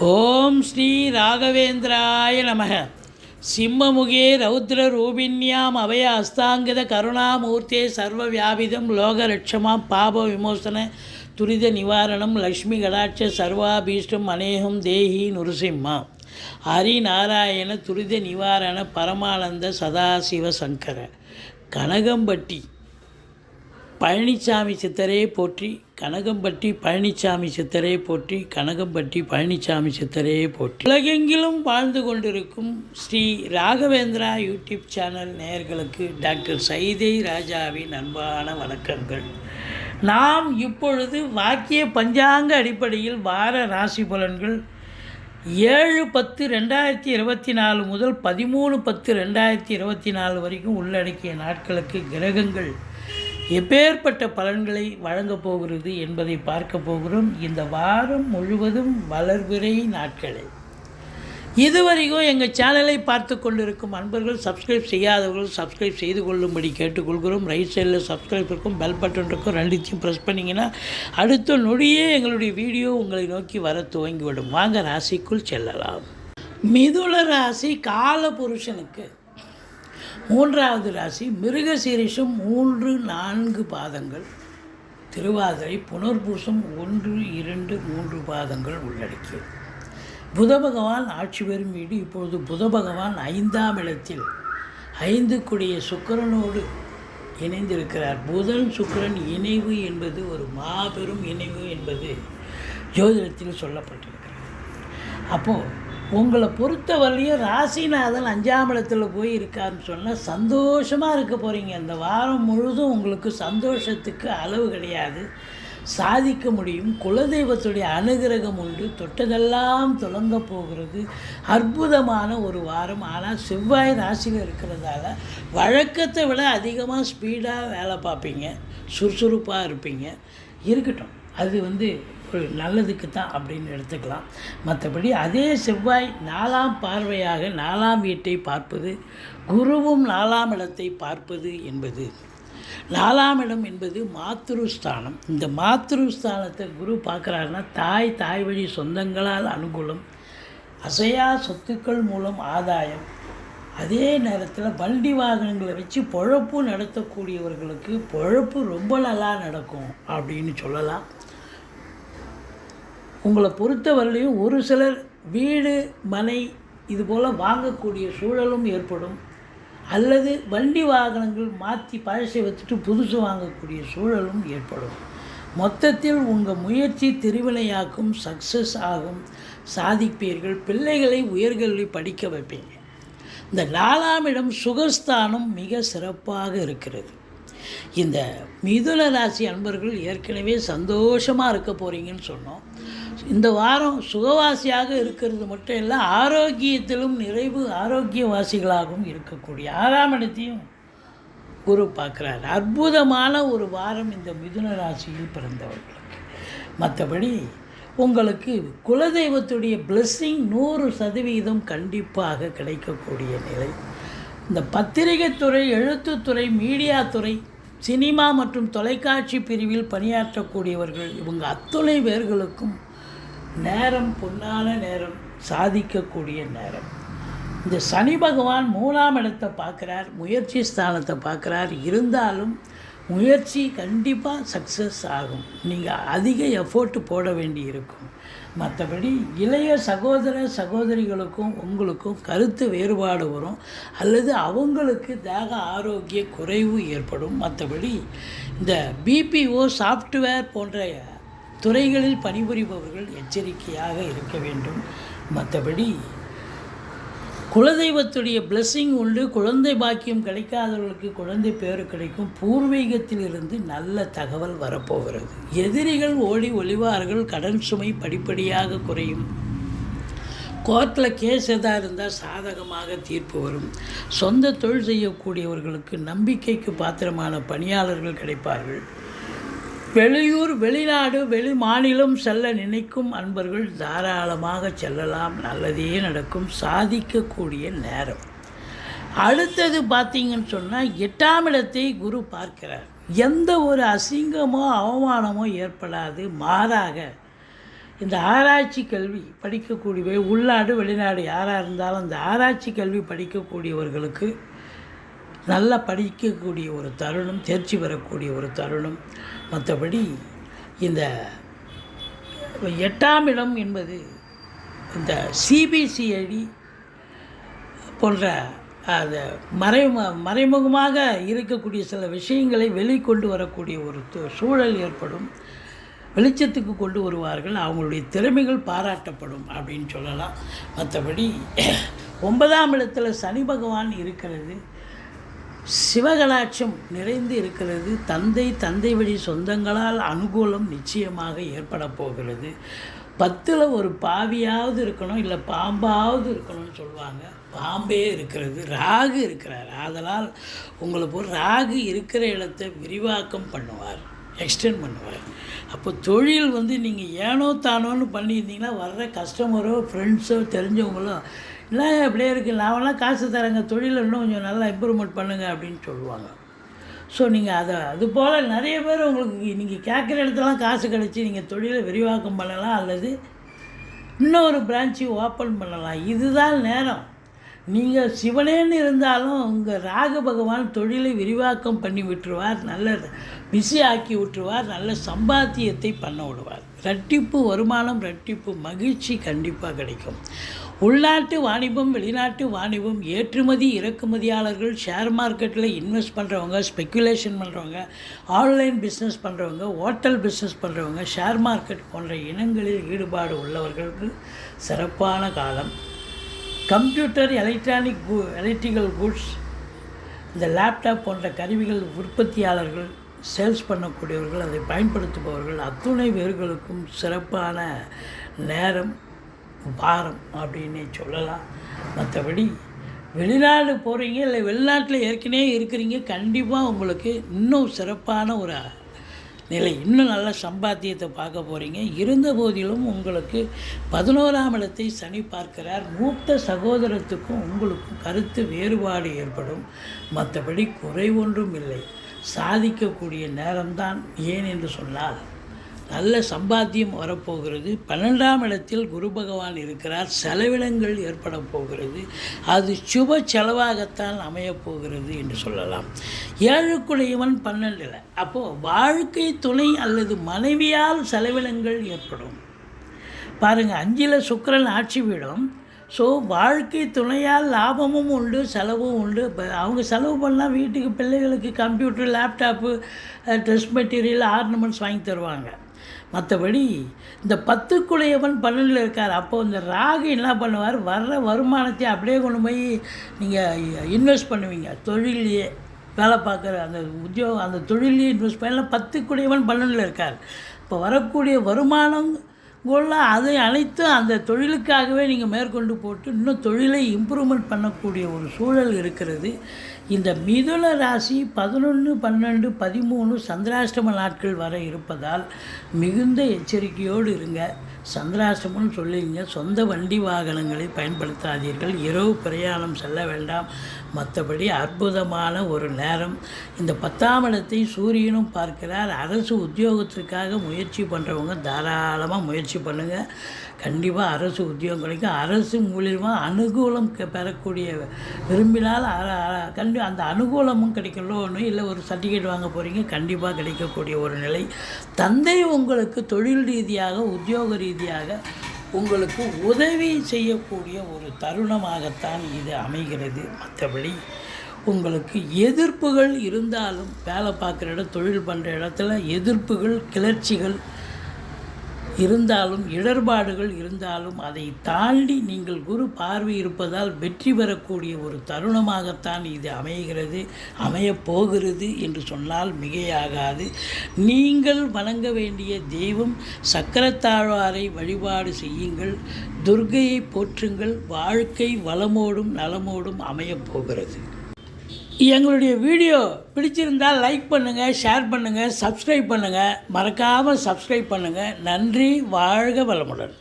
ஓம் ஸ்ரீ ராகவேந்திராய நமக. சிம்மமுகே ரௌத்ரரூபிண்யாம் அபய அஸ்தாங்கித கருணாமூர்த்தே சர்வ வியாபிதம் லோகரட்சமாம் பாப விமோசன துரித நிவாரணம் லக்ஷ்மி கடாட்ச சர்வாபீஷ்டம் அநேகம் தேஹி நுருசிம்மா ஹரிநாராயண துரித நிவாரண பரமானந்த சதாசிவ சங்கர கனகம்பட்டி பழனிசாமி சித்தரே போற்றி, கனகம்பட்டி பழனிசாமி சித்தரே போற்றி, கனகம்பட்டி பழனிசாமி சித்தரே போற்றி. உலகெங்கிலும் வாழ்ந்து கொண்டிருக்கும் ஸ்ரீ ராகவேந்திரா யூடியூப் சேனல் நேயர்களுக்கு டாக்டர் சைதை ராஜாவின் அன்பான வணக்கங்கள். நாம் இப்பொழுது வாக்கிய பஞ்சாங்க அடிப்படையில் வார ராசி பலன்கள் 7/10/2024 முதல் 13/10/2024 வரைக்கும் உள்ளடக்கிய நாட்களுக்கு கிரகங்கள் எப்பேற்பட்ட பலன்களை வழங்கப் போகிறது என்பதை பார்க்க போகிறோம். இந்த வாரம் முழுவதும் வளர்பிறை நாட்களே. இதுவரைக்கும் எங்கள் சேனலை பார்த்து கொண்டிருக்கும் அன்பர்கள், சப்ஸ்கிரைப் செய்யாதவர்கள் சப்ஸ்கிரைப் செய்து கொள்ளும்படி கேட்டுக்கொள்கிறோம். ரைட் சைடில் சப்ஸ்கிரைப் இருக்கும், பெல் பட்டன் இருக்கும், ரெண்டுத்தையும் ப்ரெஸ் பண்ணிங்கன்னா அடுத்த நொடியே எங்களுடைய வீடியோ உங்களை நோக்கி வர துவங்கிவிடும். வாங்க ராசிக்குள் செல்லலாம். மிதுன ராசி காலபுருஷனுக்கு 3வது ராசி. மிருகசீரிஷம் 3-4 பாதங்கள், திருவாதிரை புனர்பூசம் 1, 2, 3 பாதங்கள் உள்ளடக்கியது. புத பகவான் ஆட்சி பெறும் வீடு. இப்பொழுது புத பகவான் 5ஆம் இடத்தில் 5 கூடிய சுக்கிரனோடு இணைந்திருக்கிறார். புதன் சுக்கிரன் இணைவு என்பது ஒரு மாபெரும் இணைவு என்பது ஜோதிடத்தில் சொல்லப்பட்டிருக்கிறது. அப்போது உங்களை பொறுத்தவரையும் ராசிநாதன் 5ஆம் இடத்துல போய் இருக்காருன்னு சொன்னால் சந்தோஷமாக இருக்க போகிறீங்க. இந்த வாரம் முழுதும் உங்களுக்கு சந்தோஷத்துக்கு அளவு கிடையாது. சாதிக்க முடியும். குலதெய்வத்துடைய அனுகிரகம் உண்டு. தொட்டதெல்லாம் தொடங்க போகிறது. அற்புதமான ஒரு வாரம். ஆனால் செவ்வாய் ராசியில் இருக்கிறதால வழக்கத்தை விட அதிகமாக ஸ்பீடாக வேலை பார்ப்பீங்க, சுறுசுறுப்பாக இருப்பீங்க. இருக்கட்டும், அது ஒரு நல்லதுக்கு தான் அப்படின்னு எடுத்துக்கலாம். மற்றபடி அதே செவ்வாய் 4ஆம் பார்வையாக 4ஆம் வீட்டை பார்ப்பது, குருவும் 4ஆம் இடத்தை பார்ப்பது என்பது, 4ஆம் இடம் என்பது மாத்ருஸ்தானம். இந்த மாத்ருஸ்தானத்தை குரு பார்க்குறாருன்னா தாய் வழி சொந்தங்களால் அனுகூலம், அசையா சொத்துக்கள் மூலம் ஆதாயம். அதே நேரத்தில் வண்டி வாகனங்களை வச்சு பொழப்பு நடத்தக்கூடியவர்களுக்கு பொழப்பு ரொம்ப நல்லா நடக்கும் அப்படின்னு சொல்லலாம். உங்களை பொறுத்தவரையிலையும் ஒரு சிலர் வீடு மனை இதுபோல் வாங்கக்கூடிய சூழலும் ஏற்படும். அல்லது வண்டி வாகனங்கள் மாற்றி பழசை வச்சுட்டு புதுசு வாங்கக்கூடிய சூழலும் ஏற்படும். மொத்தத்தில் உங்கள் முயற்சி திருவினையாக்கும், சக்ஸஸ் ஆகும், சாதிப்பீர்கள். பிள்ளைகளை உயர்கல்வி படிக்க வைப்பீங்க. இந்த 4ஆம் இடம் சுகஸ்தானம் மிக சிறப்பாக இருக்கிறது. இந்த மிதுன ராசி அன்பர்கள் ஏற்கனவே சந்தோஷமாக இருக்க போகிறீங்கன்னு சொன்னோம். இந்த வாரம் சுகவாசியாக இருக்கிறது மட்டும் இல்லை, ஆரோக்கியத்திலும் நிறைவு ஆரோக்கியவாசிகளாகவும் இருக்கக்கூடிய 6ஆம் இடத்தையும் குரு பார்க்குறார். அற்புதமான ஒரு வாரம் இந்த மிதுன ராசியில் பிறந்தவர்களுக்கு. மற்றபடி உங்களுக்கு குலதெய்வத்துடைய பிளெஸ்ஸிங் 100% கண்டிப்பாக கிடைக்கக்கூடிய நிலை. இந்த பத்திரிகைத்துறை, எழுத்துத்துறை, மீடியா துறை, சினிமா மற்றும் தொலைக்காட்சி பிரிவில் பணியாற்றக்கூடியவர்கள், இவங்க அத்துணை பேர்களுக்கும் நேரம் பொன்னான நேரம், சாதிக்கக்கூடிய நேரம். இந்த சனி பகவான் 3ஆம் இடத்தை பார்க்குறார், முயற்சி ஸ்தானத்தை பார்க்குறார். இருந்தாலும் முயற்சி கண்டிப்பாக சக்ஸஸ் ஆகும். நீங்கள் அதிக எஃபோர்ட் போட வேண்டி இருக்கும். மற்றபடி இளைய சகோதர சகோதரிகளுக்கும் உங்களுக்கும் கருத்து வேறுபாடு வரும், அல்லது அவங்களுக்கு தேக ஆரோக்கிய குறைவு ஏற்படும். மற்றபடி இந்த பிபிஓ சாஃப்ட்வேர் போன்ற துறைகளில் பணிபுரிபவர்கள் எச்சரிக்கையாக இருக்க வேண்டும். மற்றபடி குலதெய்வத்துடைய பிளெஸ்ஸிங் உண்டு. குழந்தை பாக்கியம் கிடைக்காதவர்களுக்கு குழந்தை பேறு கிடைக்கும். பூர்வீகத்திலிருந்து நல்ல தகவல் வரப்போகிறது. எதிரிகள் ஓடி ஒளிவார்கள். கடன் சுமை படிப்படியாக குறையும். கோர்ட்டில் கேஸ் எதாக இருந்தால் சாதகமாக தீர்ப்பு வரும். சொந்த தொழில் செய்யக்கூடியவர்களுக்கு நம்பிக்கைக்கு பாத்திரமான பணியாளர்கள் கிடைப்பார்கள். வெளியூர், வெளிநாடு, வெளி மாநிலம் செல்ல நினைக்கும் அன்பர்கள் தாராளமாக செல்லலாம். நல்லதே நடக்கும். சாதிக்கக்கூடிய நேரம். அடுத்தது பார்த்தீங்கன்னு சொன்னால் 8ஆம் இடத்தை குரு பார்க்கிறார். எந்த ஒரு அசிங்கமோ அவமானமோ ஏற்படாது. மாறாக இந்த ஆராய்ச்சி கல்வி படிக்கக்கூடிய உள்நாடு வெளிநாடு யாராக இருந்தாலும் அந்த ஆராய்ச்சி கல்வி படிக்கக்கூடியவர்களுக்கு நல்லா படிக்கக்கூடிய ஒரு தருணம், தேர்ச்சி பெறக்கூடிய ஒரு தருணம். மற்றபடி இந்த 8ஆம் இடம் என்பது இந்த சிபிசிஐடி போன்ற அது மறைமுகமாக இருக்கக்கூடிய சில விஷயங்களை வெளிக்கொண்டு வரக்கூடிய ஒரு சூழல் ஏற்படும். வெளிச்சத்துக்கு கொண்டு வருவார்கள், அவங்களுடைய திறமைகள் பாராட்டப்படும் அப்படின்னு சொல்லலாம். மற்றபடி 9ஆம் இடத்துல சனி பகவான் இருக்கிறது, சிவகலாட்சம் நிறைந்து இருக்கிறது. தந்தை வழி சொந்தங்களால் அனுகூலம் நிச்சயமாக ஏற்பட போகிறது. 10ல் ஒரு பாவியாவது இருக்கணும், இல்லை பாம்பாவது இருக்கணும்னு சொல்லுவாங்க. பாம்பே இருக்கிறது, ராகு இருக்கிறார். ஆதலால் உங்களுக்கு ஒரு ராகு இருக்கிற இடத்தை விரிவாக்கம் பண்ணுவார், எக்ஸ்டெண்ட் பண்ணுவார். அப்போ தொழில் நீங்கள் ஏனோ தானோன்னு பண்ணியிருந்தீங்கன்னா வர்ற கஸ்டமரோ ஃப்ரெண்ட்ஸோ தெரிஞ்சவங்களோ இல்லை அப்படியே இருக்குது, நான்லாம் காசு தரேங்க, தொழில் இன்னும் கொஞ்சம் நல்லா இம்ப்ரூவ்மெண்ட் பண்ணுங்கள் அப்படின்னு சொல்லுவாங்க. ஸோ நீங்கள் அதுபோல் நிறைய பேர் உங்களுக்கு நீங்கள் கேட்குற இடத்துலாம் காசு கிடச்சி நீங்கள் தொழிலை விரிவாக்கம் பண்ணலாம், அல்லது இன்னொரு பிரான்ச்சு ஓப்பன் பண்ணலாம். இதுதான் நேரம். நீங்கள் சிவனேன்னு இருந்தாலும் உங்கள் ராகு பகவான் தொழிலை விரிவாக்கம் பண்ணி விட்டுருவார், நல்ல பிஸி ஆக்கி விட்டுருவார், நல்ல சம்பாத்தியத்தை பண்ண விடுவார். ரெட்டிப்பு வருமானம், ரெட்டிப்பு மகிழ்ச்சி கண்டிப்பாக கிடைக்கும். உள்நாட்டு வாணிபம், வெளிநாட்டு வாணிபம், ஏற்றுமதி இறக்குமதியாளர்கள், ஷேர் மார்க்கெட்டில் இன்வெஸ்ட் பண்ணுறவங்க, ஸ்பெக்குலேஷன் பண்ணுறவங்க, ஆன்லைன் பிஸ்னஸ் பண்ணுறவங்க, ஹோட்டல் பிஸ்னஸ் பண்ணுறவங்க, ஷேர் மார்க்கெட் போன்ற இனங்களில் ஈடுபாடு உள்ளவர்களுக்கு சிறப்பான காலம். கம்ப்யூட்டர், எலக்ட்ரிக்கல் குட்ஸ், இந்த லேப்டாப் போன்ற கருவிகள் உற்பத்தியாளர்கள், சேல்ஸ் பண்ணக்கூடியவர்கள், அதை பயன்படுத்துபவர்கள் அத்துணை பேர்களுக்கும் சிறப்பான நேரம், வாரம் அப்படின்னே சொல்லலாம். மற்றபடி வெளிநாடு போகிறீங்க இல்லை வெளிநாட்டில் ஏற்கனவே இருக்கிறீங்க, கண்டிப்பாக உங்களுக்கு இன்னும் சிறப்பான ஒரு நிலை, இன்னும் நல்ல சம்பாத்தியத்தை பார்க்க போகிறீங்க. இருந்த போதிலும் உங்களுக்கு 11ஆம் இடத்தை சனி பார்க்கிறார். மூத்த சகோதரத்துக்கும் உங்களுக்கும் கருத்து வேறுபாடு ஏற்படும். மற்றபடி குறை ஒன்றும் இல்லை, சாதிக்கக்கூடிய நேரம்தான். ஏன் என்று சொன்னால் நல்ல சம்பாத்தியம் வரப்போகிறது. 12ஆம் இடத்தில் குரு பகவான் இருக்கிறார். செலவினங்கள் ஏற்பட போகிறது. அது சுப செலவாகத்தான் அமையப்போகிறது என்று சொல்லலாம். 7க்குடையவன் 12ல். அப்போது வாழ்க்கை துணை அல்லது மனைவியால் செலவினங்கள் ஏற்படும். பாருங்கள், 5ல் சுக்கிரன் ஆட்சி வீடும். ஸோ வாழ்க்கை துணையால் லாபமும் உண்டு, செலவும் உண்டு. அவங்க செலவு பண்ணால் வீட்டுக்கு பிள்ளைகளுக்கு computer, laptop, dress material, ornaments வாங்கி தருவாங்க. மற்றபடி இந்த 10க்குடையவன் 12ல் இருக்கார். அப்போது இந்த ராகு என்ன பண்ணுவார், வர்ற வருமானத்தை அப்படியே கொண்டு போய் நீங்கள் இன்வெஸ்ட் பண்ணுவீங்க. தொழிலையே வேலை பார்க்குற அந்த உத்தியோகம், அந்த தொழிலையே இன்வெஸ்ட் பண்ணலாம். 10க்குடையவன் 12ல் இருக்கார். இப்போ வரக்கூடிய வருமானம் அதை அனைத்தும் அந்த தொழிலுக்காகவே நீங்கள் மேற்கொண்டு போட்டு இன்னும் தொழிலை இம்ப்ரூவ்மெண்ட் பண்ணக்கூடிய ஒரு சூழல் இருக்கிறது. இந்த மிதுன ராசி 11, 12, 13 சந்திராஷ்டம நாட்கள் வர இருப்பதால் மிகுந்த எச்சரிக்கையோடு இருங்க. சந்திராஷ்டமம்னு சொல்லிங்க. சொந்த வண்டி வாகனங்களை பயன்படுத்தாதீர்கள். இரவு பிரயாணம் செல்ல வேண்டாம். மற்றபடி அற்புதமான ஒரு நேரம். இந்த 10ஆம் இடத்தை சூரியனும் பார்க்கிறார். அரசு உத்தியோகத்திற்காக முயற்சி பண்ணுறவங்க தாராளமாக முயற்சி பண்ணுங்கள். கண்டிப்பாக அரசு உத்தியோகம் கிடைக்கும். அரசு மூலியமாக அனுகூலம் பெறக்கூடிய விரும்பினால் அந்த அனுகூலமும் கிடைக்கலோன்னு இல்லை, ஒரு சர்டிஃபிகேட் வாங்க போகிறீங்க, கண்டிப்பாக கிடைக்கக்கூடிய ஒரு நிலை. தந்தை உங்களுக்கு தொழில் ரீதியாக, உத்தியோக ரீதியாக உங்களுக்கு உதவி செய்யக்கூடிய ஒரு தருணமாகத்தான் இது அமைகிறது. மற்றபடி உங்களுக்கு எதிர்ப்புகள் இருந்தாலும், வேலை பார்க்குற இடம், தொழில் பண்ணுற இடத்துல எதிர்ப்புகள், கிளர்ச்சிகள் இருந்தாலும், இடர்பாடுகள் இருந்தாலும், அதை தாண்டி நீங்கள் குரு பார்வை இருப்பதால் வெற்றி பெறக்கூடிய ஒரு தருணமாகத்தான் இது அமைகிறது, அமையப்போகிறது என்று சொன்னால் மிகையாகாது. நீங்கள் வணங்க வேண்டிய தெய்வம் சக்கரத்தாழ்வாரை வழிபாடு செய்யுங்கள். துர்க்கையை போற்றுங்கள். வாழ்க்கை வளமோடும் நலமோடும் அமையப்போகிறது. எங்களுடைய வீடியோ பிடிச்சிருந்தால் லைக் பண்ணுங்கள், ஷேர் பண்ணுங்கள், சப்ஸ்கிரைப் பண்ணுங்கள். மறக்காமல் சப்ஸ்கிரைப் பண்ணுங்கள். நன்றி. வாழ்க வளமுடன்.